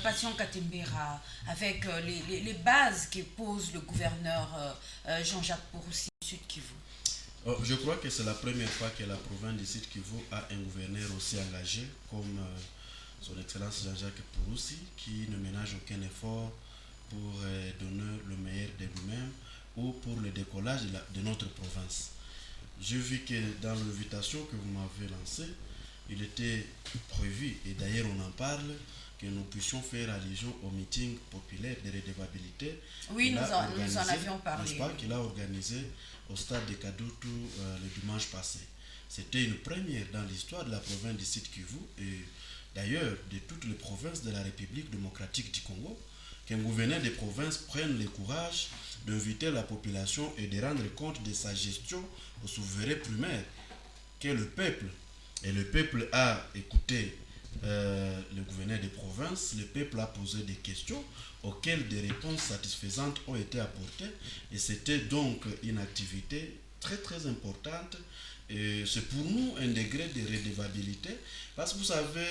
Patient Katembera, avec les bases que pose le gouverneur Jean-Jacques Poroussi du Sud Kivu. Je crois que c'est la première fois que la province du Sud Kivu a un gouverneur aussi engagé comme son Excellence Jean-Jacques Poroussi, qui ne ménage aucun effort pour donner le meilleur de lui-même ou pour le décollage de notre province. J'ai vu que dans l'invitation que vous m'avez lancée, il était prévu, et d'ailleurs on en parle, que nous puissions faire allusion au meeting populaire de redevabilité. Oui, nous en avions parlé. N'est-ce pas, qu'il a organisé au stade de Kadutu le dimanche passé. C'était une première dans l'histoire de la province du Sud Kivu et d'ailleurs de toutes les provinces de la République démocratique du Congo, qu'un gouverneur de province prenne le courage d'inviter la population et de rendre compte de sa gestion au souverain primaire qu'est le peuple. Et le peuple a écouté le gouverneur de province, le peuple a posé des questions auxquelles des réponses satisfaisantes ont été apportées et c'était donc une activité très très importante et c'est pour nous un degré de redevabilité parce que vous savez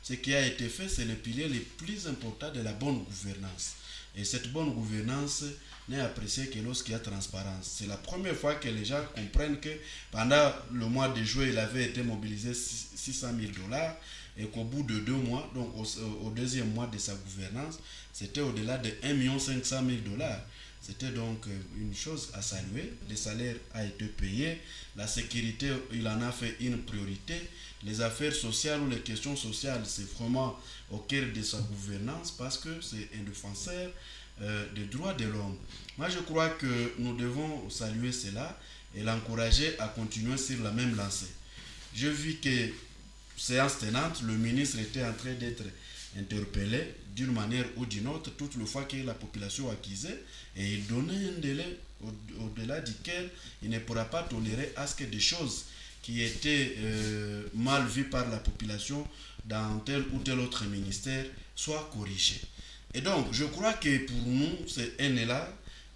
ce qui a été fait c'est le pilier le plus important de la bonne gouvernance et cette bonne gouvernance n'est appréciée que lorsqu'il y a transparence. C'est la première fois que les gens comprennent que pendant le mois de juillet, il avait été mobilisé 600 000 dollars et qu'au bout de 2 mois, donc au deuxième mois de sa gouvernance, c'était au-delà de 1 500 000 dollars. C'était donc une chose à saluer. Le salaire a été payé, la sécurité, il en a fait une priorité. Les affaires sociales ou les questions sociales, c'est vraiment au cœur de sa gouvernance parce que c'est un défenseur des droits de l'homme. Moi, je crois que nous devons saluer cela et l'encourager à continuer sur la même lancée. Je vis que, séance tenante, le ministre était en train d'être interpellé d'une manière ou d'une autre, toute le fois que la population accusait, et il donnait un délai au-delà duquel il ne pourra pas tolérer à ce que des choses qui étaient mal vues par la population dans tel ou tel autre ministère soient corrigées. Et donc, je crois que pour nous, c'est un élan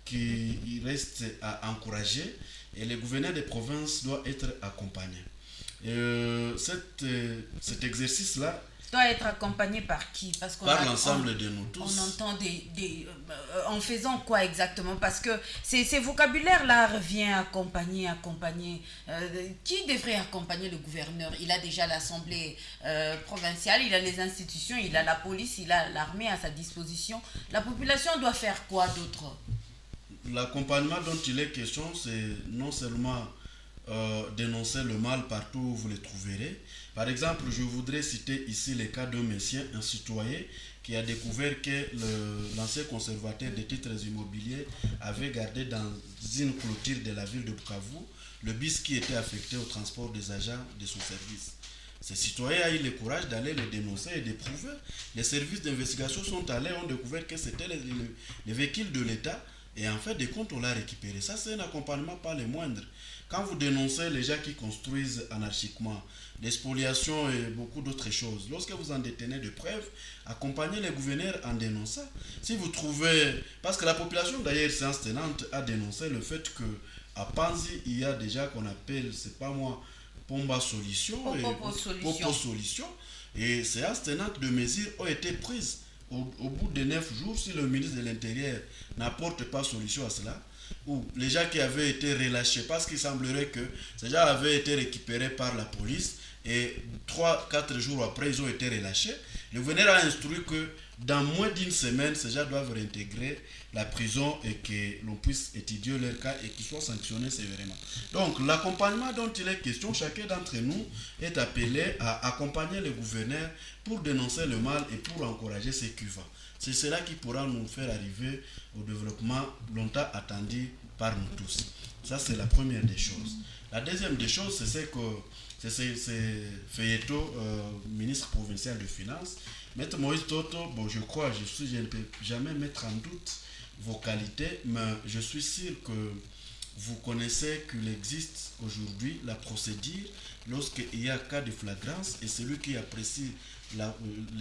qui reste à encourager et le gouverneur des provinces doit être accompagné. Cet exercice-là Doit être accompagné par qui? Parce qu'on par l'ensemble de nous tous. On entend en faisant quoi exactement? Parce que ces vocabulaires-là revient accompagner. Qui devrait accompagner le gouverneur? Il a déjà l'Assemblée provinciale, il a les institutions, il a la police, il a l'armée à sa disposition. La population doit faire quoi d'autre? L'accompagnement dont il est question, c'est non seulement dénoncer le mal partout où vous le trouverez. Par exemple, je voudrais citer ici le cas d'un monsieur, un citoyen, qui a découvert que l'ancien conservateur des titres immobiliers avait gardé dans une clôture de la ville de Bukavu le bus qui était affecté au transport des agents de son service. Ce citoyen a eu le courage d'aller le dénoncer et de prouver. Les services d'investigation sont allés, ont découvert que c'était les véhicules de l'État et en fait, de compte, on l'a récupéré. Ça, c'est un accompagnement pas le moindre. Quand vous dénoncez les gens qui construisent anarchiquement, les spoliations et beaucoup d'autres choses, lorsque vous en détenez de preuves, accompagnez les gouverneurs en dénonçant. Si vous trouvez... Parce que la population, d'ailleurs, séance tenante, a dénoncé le fait que à Panzi, il y a déjà qu'on appelle, c'est pas moi, Pomba Solution Popo Solution. Et séance tenante de mesures ont été prises. Au bout de 9 jours, si le ministre de l'Intérieur n'apporte pas solution à cela, ou les gens qui avaient été relâchés, parce qu'il semblerait que ces gens avaient été récupérés par la police et 3-4 jours après, ils ont été relâchés. Le gouverneur a instruit que dans moins d'une semaine, ces gens doivent réintégrer la prison et que l'on puisse étudier leur cas et qu'ils soient sanctionnés sévèrement. Donc, l'accompagnement dont il est question, chacun d'entre nous est appelé à accompagner le gouverneur pour dénoncer le mal et pour encourager ce qui va. C'est cela qui pourra nous faire arriver au développement longtemps attendu par nous tous. Ça, c'est la première des choses. La deuxième des choses, c'est que c'est Feyeto, ministre provincial de Finances. Maître Moïse Toto, bon, je ne peux jamais mettre en doute vos qualités, mais je suis sûr que vous connaissez qu'il existe aujourd'hui la procédure lorsqu'il y a cas de flagrance et celui qui apprécie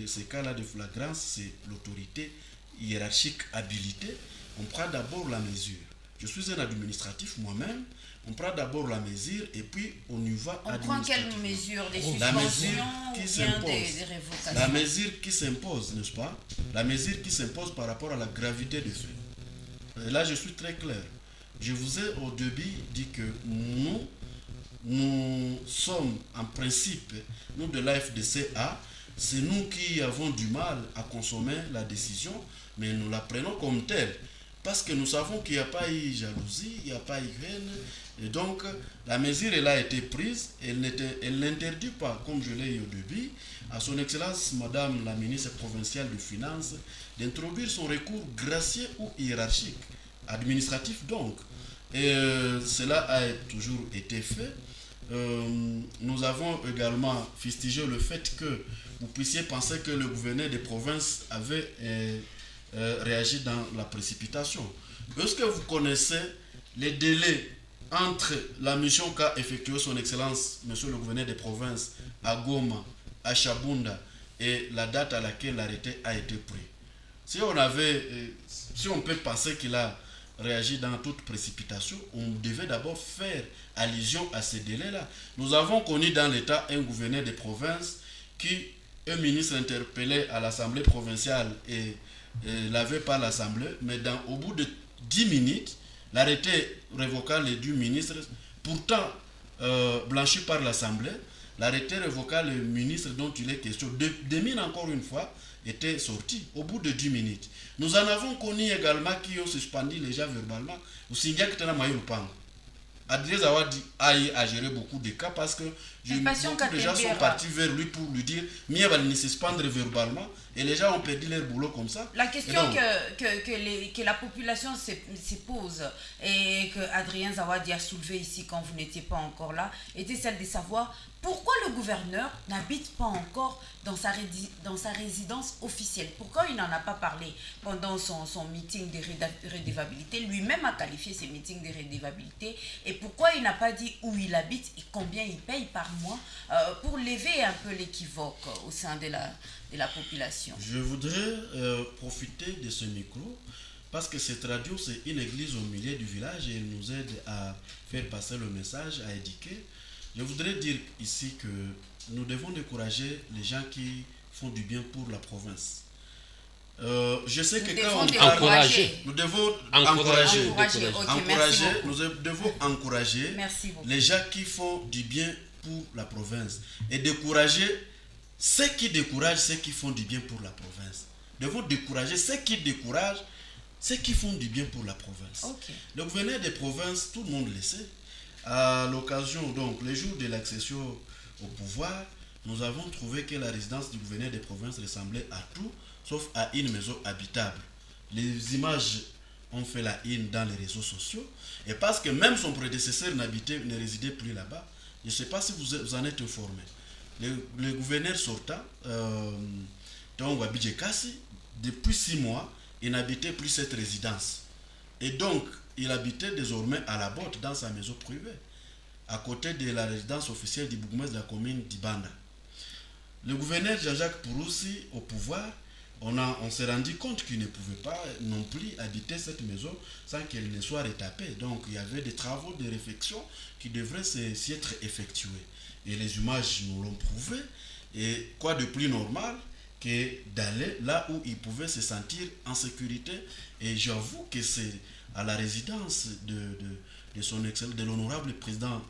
ces cas-là de flagrance, c'est l'autorité hiérarchique habilitée. On prend d'abord la mesure. Je suis un administratif moi-même. On prend d'abord la mesure et puis on y va On prend quelle mesure? Des suspensions la mesure ou qui bien s'impose. des révocations? La mesure qui s'impose, n'est-ce pas? La mesure qui s'impose par rapport à la gravité des faits. Et là, je suis très clair. Je vous ai au début dit que nous sommes en principe, nous de l'AFDCA, c'est nous qui avons du mal à consommer la décision, mais nous la prenons comme telle. Parce que nous savons qu'il n'y a pas eu jalousie, il n'y a pas eu haine. Et donc, la mesure, elle a été prise. Elle n'interdit pas, comme je l'ai dit au début, à son Excellence, Madame la ministre provinciale des Finances, d'introduire son recours gracieux ou hiérarchique, administratif donc. Et cela a toujours été fait. Nous avons également fustigé le fait que vous puissiez penser que le gouverneur des provinces avait réagi dans la précipitation. Est-ce que vous connaissez les délais entre la mission qu'a effectuée son Excellence, Monsieur le gouverneur des provinces, à Goma, à Chabunda, et la date à laquelle l'arrêté a été pris? Si on peut penser qu'il a réagi dans toute précipitation, on devait d'abord faire allusion à ces délais-là. Nous avons connu dans l'État un gouverneur des provinces qui, un ministre interpellé à l'Assemblée provinciale et l'avait par l'Assemblée, mais au bout de 10 minutes, l'arrêté révocal du ministre, pourtant blanchi par l'Assemblée, l'arrêté révocal le ministre dont il est question, de mine encore une fois, était sorti au bout de 10 minutes. Nous en avons connu également qui ont suspendu les gens verbalement. Adrien Zawadi a géré beaucoup de cas parce que beaucoup de gens sont partis vers lui pour lui dire mieux va se suspendre verbalement et les gens ont perdu leur boulot comme ça. La question donc, que la population se pose et que Adrien Zawadi a soulevé ici quand vous n'étiez pas encore là était celle de savoir pourquoi le gouverneur n'habite pas encore dans sa résidence officielle. Pourquoi il n'en a pas parlé pendant son meeting de redevabilité? Lui-même a qualifié ces meetings de redevabilité. Et pourquoi il n'a pas dit où il habite et combien il paye par mois pour lever un peu l'équivoque au sein de la population? Je voudrais profiter de ce micro parce que cette radio, c'est une église au milieu du village et elle nous aide à faire passer le message, à éduquer. Je voudrais dire ici que nous devons décourager les gens qui font du bien pour la province. Je sais que quand on parle, nous devons encourager. Nous devons encourager les gens qui font du bien pour la province et décourager ceux qui découragent ceux qui font du bien pour la province. Nous devons décourager ceux qui découragent ceux qui font du bien pour la province. Okay. Le gouverneur des provinces, tout le monde le sait. À l'occasion, donc, les jours de l'accession au pouvoir, nous avons trouvé que la résidence du gouverneur des provinces ressemblait à tout, sauf à une maison habitable. Les images ont fait la une dans les réseaux sociaux, et parce que même son prédécesseur ne résidait plus là-bas, je ne sais pas si vous en êtes informé. Le gouverneur sortant, Tongo Abidjekasi, depuis 6 mois, il n'habitait plus cette résidence. Et donc, il habitait désormais à la botte dans sa maison privée, à côté de la résidence officielle du bourgmestre de la commune d'Ibanda. Le gouverneur Jean-Jacques Pouroussi, au pouvoir, on s'est rendu compte qu'il ne pouvait pas non plus habiter cette maison sans qu'elle ne soit retapée. Donc il y avait des travaux de réfection qui devraient s'y être effectués. Et les images nous l'ont prouvé. Et quoi de plus normal que d'aller là où il pouvait se sentir en sécurité. Et j'avoue que c'est à la résidence de son excellence, de l'honorable président,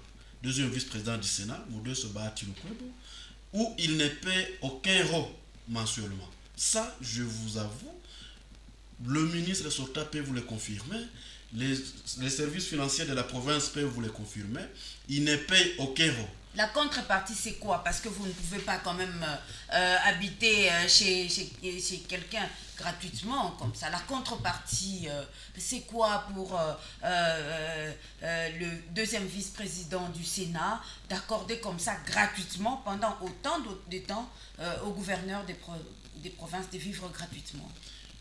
deuxième vice-président du Sénat, Moudou Soba Tilukwebo, où il ne paie aucun euro mensuellement. Ça, je vous avoue, le ministre sortant peut vous le confirmer, les services financiers de la province peuvent vous le confirmer, il ne paye aucun euro. La contrepartie, c'est quoi? Parce que vous ne pouvez pas quand même habiter chez quelqu'un gratuitement comme ça. La contrepartie, c'est quoi pour le deuxième vice-président du Sénat d'accorder comme ça gratuitement pendant autant de temps au gouverneur des provinces de vivre gratuitement?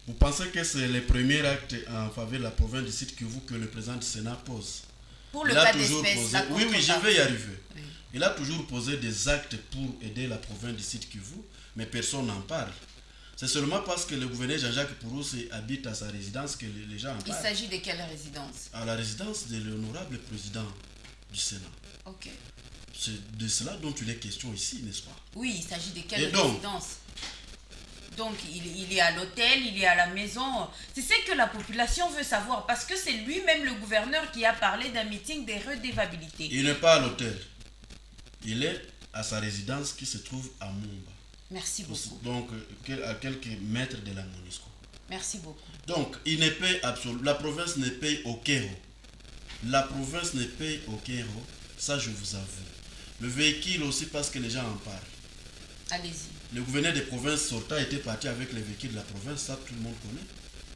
Vous pensez que c'est le premier acte en faveur de la province du Sud Kivu que le président du Sénat pose? Pour le cas d'espèce, oui, je vais y arriver. Oui. Il a toujours posé des actes pour aider la province du Sud Kivu, mais personne n'en parle. C'est seulement parce que le gouverneur Jean-Jacques Pouroussi habite à sa résidence que les gens en Il parlent. s'agit de quelle résidence? À la résidence de l'honorable président du Sénat. Ok. C'est de cela dont il est question ici, n'est-ce pas? Oui, il s'agit de quelle Et donc, résidence? Donc, il est à l'hôtel, il est à la maison. C'est ce que la population veut savoir parce que c'est lui-même le gouverneur qui a parlé d'un meeting de redevabilité. il n'est pas à l'hôtel. Il est à sa résidence qui se trouve à Mumba. Merci beaucoup. Donc, à quelques mètres de la MONUSCO. Merci beaucoup. Donc, il ne paye absolument. La province ne paye aucun euro. La province ne paye aucun euro. Ça, je vous avoue. Le véhicule aussi, parce que les gens en parlent. Allez-y. Le gouverneur des provinces sortant était parti avec les véhicules de la province. Ça, tout le monde connaît.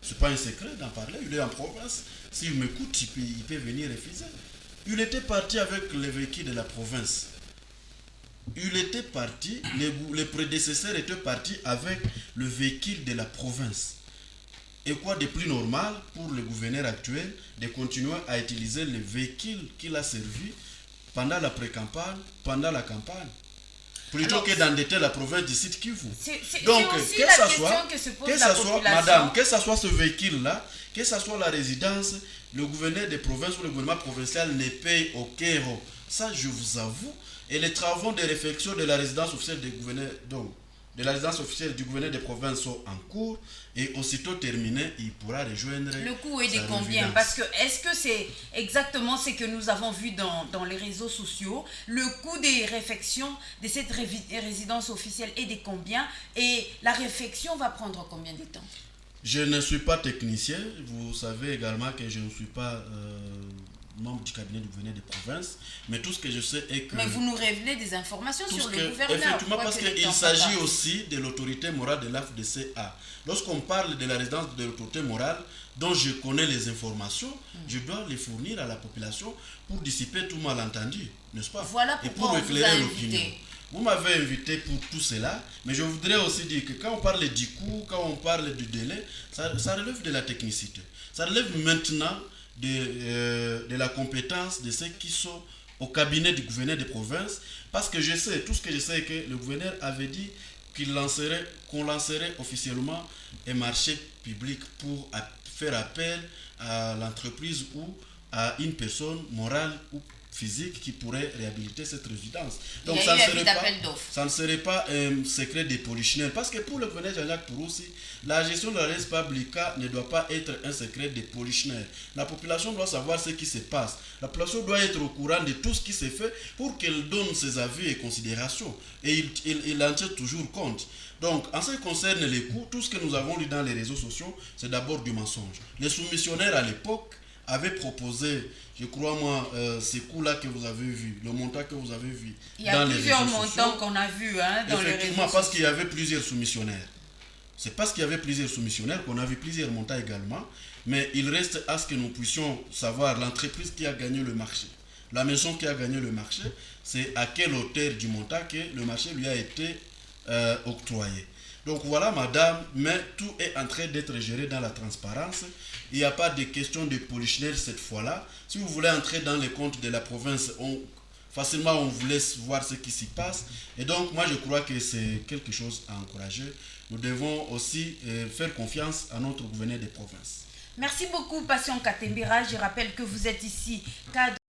C'est pas un secret d'en parler. Il est en province. S'il m'écoute, il peut venir refuser. Il était parti avec les véhicules de la province. Il était parti, les prédécesseurs étaient partis avec le véhicule de la province. Et quoi de plus normal pour le gouverneur actuel de continuer à utiliser le véhicule qu'il a servi pendant la pré-campagne, pendant la campagne, plutôt que d'endetter la province du Sud Kivu. Donc, que ça soit, madame, que ce soit ce véhicule-là, que ce soit la résidence, le gouverneur des provinces ou le gouvernement provincial ne paye aucun euro. Ça, je vous avoue. Et les travaux de réflexion de la résidence officielle du gouverneur, du gouverneur des provinces sont en cours et aussitôt terminé, il pourra rejoindre. Le coût est de combien? Parce que est-ce que c'est exactement ce que nous avons vu dans les réseaux sociaux? Le coût des réfections de cette résidence officielle est de combien? Et la réfection va prendre combien de temps? Je ne suis pas technicien. Vous savez également que je ne suis pas membre du cabinet du gouverneur des provinces, mais tout ce que je sais est que... Mais vous nous révélez des informations sur le gouverneur. Effectivement, parce qu'il s'agit aussi de l'autorité morale de l'AFDCA. Lorsqu'on parle de la résidence de l'autorité morale, dont je connais les informations, je dois les fournir à la population pour dissiper tout malentendu, n'est-ce pas? Voilà pourquoi et pour éclairer l'opinion. Vous m'avez invité pour tout cela, mais je voudrais aussi dire que quand on parle du coût, quand on parle du délai, ça relève de la technicité. Ça relève maintenant de la compétence de ceux qui sont au cabinet du gouverneur des provinces, parce que je sais, tout ce que je sais, que le gouverneur avait dit qu'on lancerait officiellement un marché public pour faire appel à l'entreprise ou à une personne morale ou physique qui pourrait réhabiliter cette résidence. Donc ça ne serait pas un secret des polichinelles, parce que pour le gouverneur Jean-Jacques Pouroussi, la gestion de la res publica ne doit pas être un secret des polichinelles. La population doit savoir ce qui se passe. La population doit être au courant de tout ce qui se fait pour qu'elle donne ses avis et considérations. Et il en tient toujours compte. Donc, en ce qui concerne les coûts, tout ce que nous avons lu dans les réseaux sociaux, c'est d'abord du mensonge. Les soumissionnaires à l'époque avaient proposé, je crois moi, ces coûts-là que vous avez vus, le montant que vous avez vu dans les réseaux sociaux. Il y a plusieurs montants qu'on a vus dans les réseaux sociaux. Effectivement, parce qu'il y avait plusieurs soumissionnaires. C'est parce qu'il y avait plusieurs soumissionnaires qu'on a vu plusieurs montants également. Mais il reste à ce que nous puissions savoir l'entreprise qui a gagné le marché. La maison qui a gagné le marché, c'est à quelle hauteur du montant que le marché lui a été octroyé. Donc voilà, madame, mais tout est en train d'être géré dans la transparence. Il n'y a pas de question de polichinelle cette fois-là. Si vous voulez entrer dans les comptes de la province, facilement on vous laisse voir ce qui s'y passe. Et donc moi je crois que c'est quelque chose à encourager. Nous devons aussi faire confiance à notre gouverneur des provinces. Merci beaucoup, Patient Katembira. Je rappelle que vous êtes ici cadre